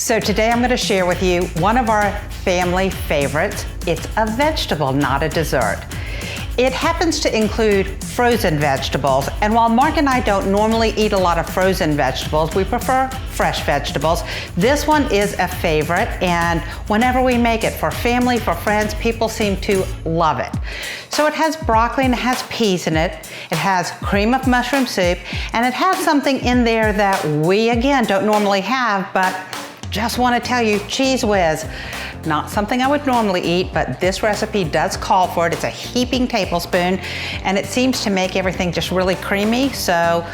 So today I'm going to share with you one of our family favorites. It's a vegetable, not a dessert. It happens to include frozen vegetables, and while Mark and I don't normally eat a lot of frozen vegetables, we prefer fresh vegetables. This one is a favorite, and whenever we make it for family, for friends, people seem to love it. So it has broccoli and it has peas in it. It has cream of mushroom soup, and it has something in there that we, again, don't normally have, but just want to tell you, Cheese Whiz. Not something I would normally eat, but this recipe does call for it. It's a heaping tablespoon, and it seems to make everything just really creamy, so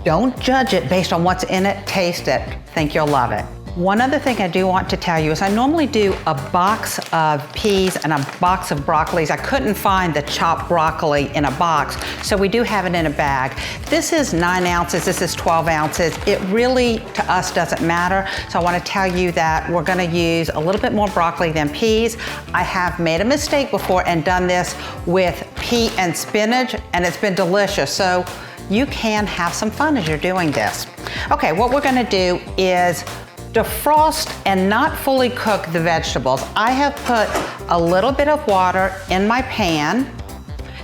don't judge it based on what's in it. Taste it. Think you'll love it. One other thing I do want to tell you is I normally do a box of peas and a box of broccolis. I couldn't find the chopped broccoli in a box, so we do have it in a bag. This is 9 ounces, this is 12 ounces. It really, to us, doesn't matter. So I want to tell you that we're going to use a little bit more broccoli than peas. I have made a mistake before and done this with pea and spinach, and it's been delicious. So you can have some fun as you're doing this. Okay, what we're going to do is defrost and not fully cook the vegetables. I have put a little bit of water in my pan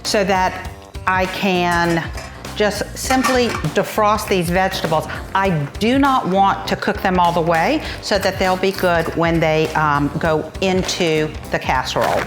so that I can just simply defrost these vegetables. I do not want to cook them all the way so that they'll be good when they go into the casserole.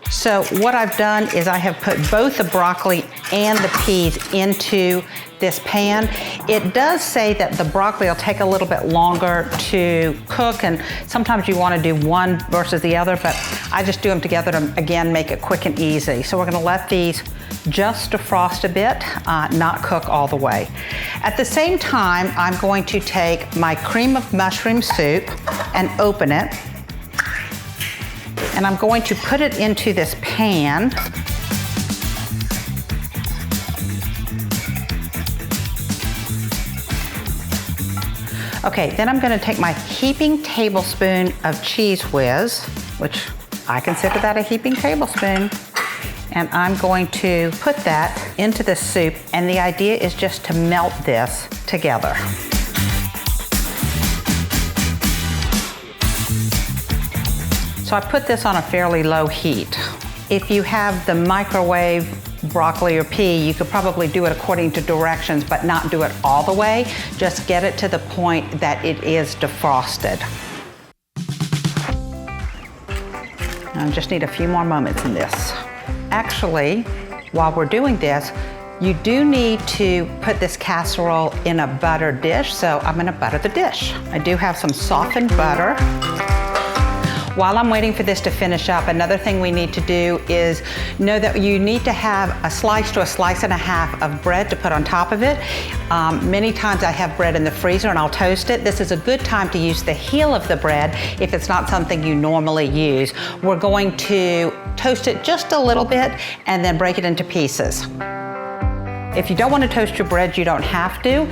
So what I've done is I have put both the broccoli and the peas into this pan. It does say that the broccoli will take a little bit longer to cook, and sometimes you want to do one versus the other, but I just do them together to, again, make it quick and easy. So we're going to let these just defrost a bit, not cook all the way. At the same time, I'm going to take my cream of mushroom soup and open it, and I'm going to put it into this pan. Okay, then I'm going to take my heaping tablespoon of Cheese Whiz, which I consider that a heaping tablespoon, and I'm going to put that into the soup, and the idea is just to melt this together. So I put this on a fairly low heat. If you have the microwave broccoli or pea, you could probably do it according to directions, but not do it all the way. Just get it to the point that it is defrosted. I just need a few more moments in this. Actually, while we're doing this, you do need to put this casserole in a buttered dish, so I'm gonna butter the dish. I do have some softened butter. While I'm waiting for this to finish up, another thing we need to do is know that you need to have a slice to a slice and a half of bread to put on top of it. Many times I have bread in the freezer and I'll toast it. This is a good time to use the heel of the bread if it's not something you normally use. We're going to toast it just a little bit and then break it into pieces. If you don't want to toast your bread, you don't have to.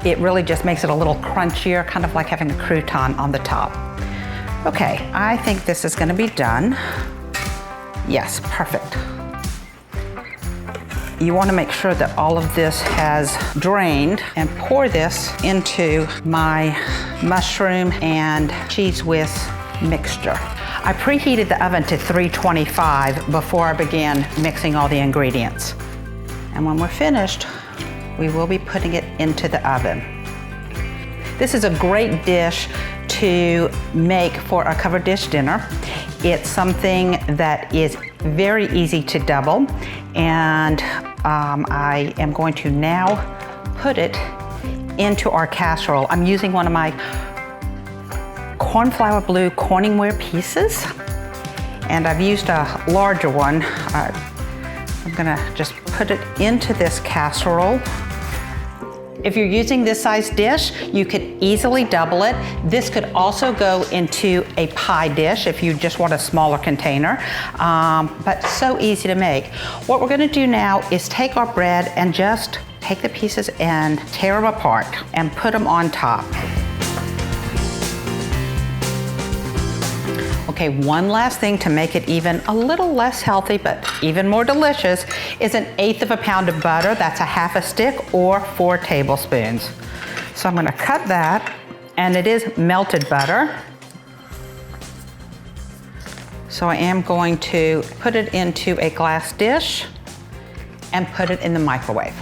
It really just makes it a little crunchier, kind of like having a crouton on the top. Okay, I think this is going to be done. Yes, perfect. You want to make sure that all of this has drained, and pour this into my mushroom and Cheese Whiz mixture. I preheated the oven to 325 before I began mixing all the ingredients. And when we're finished, we will be putting it into the oven. This is a great dish to make for a covered dish dinner. It's something that is very easy to double, and I am going to now put it into our casserole. I'm using one of my cornflour blue Corningware pieces, and I've used a larger one. I'm gonna just put it into this casserole. If you're using this size dish, you could easily double it. This could also go into a pie dish if you just want a smaller container, but so easy to make. What we're gonna do now is take our bread and just take the pieces and tear them apart and put them on top. Okay, one last thing to make it even a little less healthy, but even more delicious, is 1/8 of a pound of butter. That's a half a stick or 4 tablespoons. So I'm gonna cut that, and it is melted butter. So I am going to put it into a glass dish and put it in the microwave.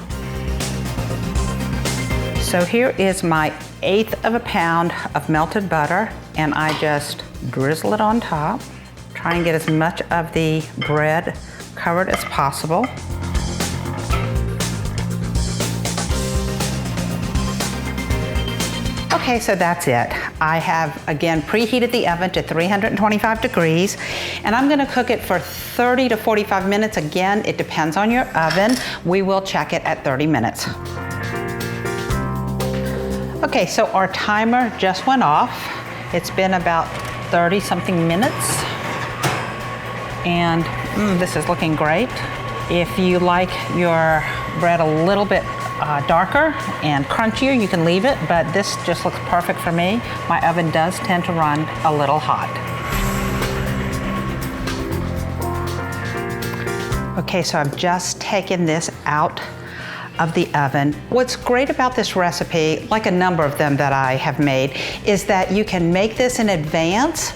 So here is my 1/8 of a pound of melted butter, and I just drizzle it on top. Try and get as much of the bread covered as possible. Okay, so that's it. I have, again, preheated the oven to 325 degrees, and I'm gonna cook it for 30 to 45 minutes. Again, it depends on your oven. We will check it at 30 minutes. Okay, so our timer just went off. It's been about 30 something minutes, and this is looking great. If you like your bread a little bit darker and crunchier, you can leave it, but this just looks perfect for me. My oven does tend to run a little hot. Okay, so I've just taken this out of the oven. What's great about this recipe, like a number of them that I have made, is that you can make this in advance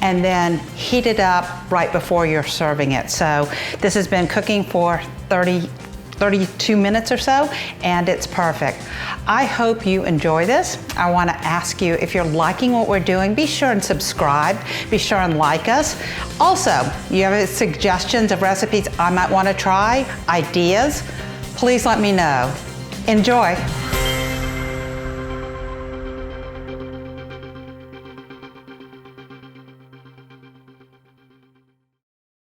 and then heat it up right before you're serving it. So this has been cooking for 32 minutes or so, and it's perfect. I hope you enjoy this. I want to ask you, if you're liking what we're doing, be sure and subscribe. Be sure and like us. Also, you have suggestions of recipes I might want to try, ideas, please let me know. Enjoy.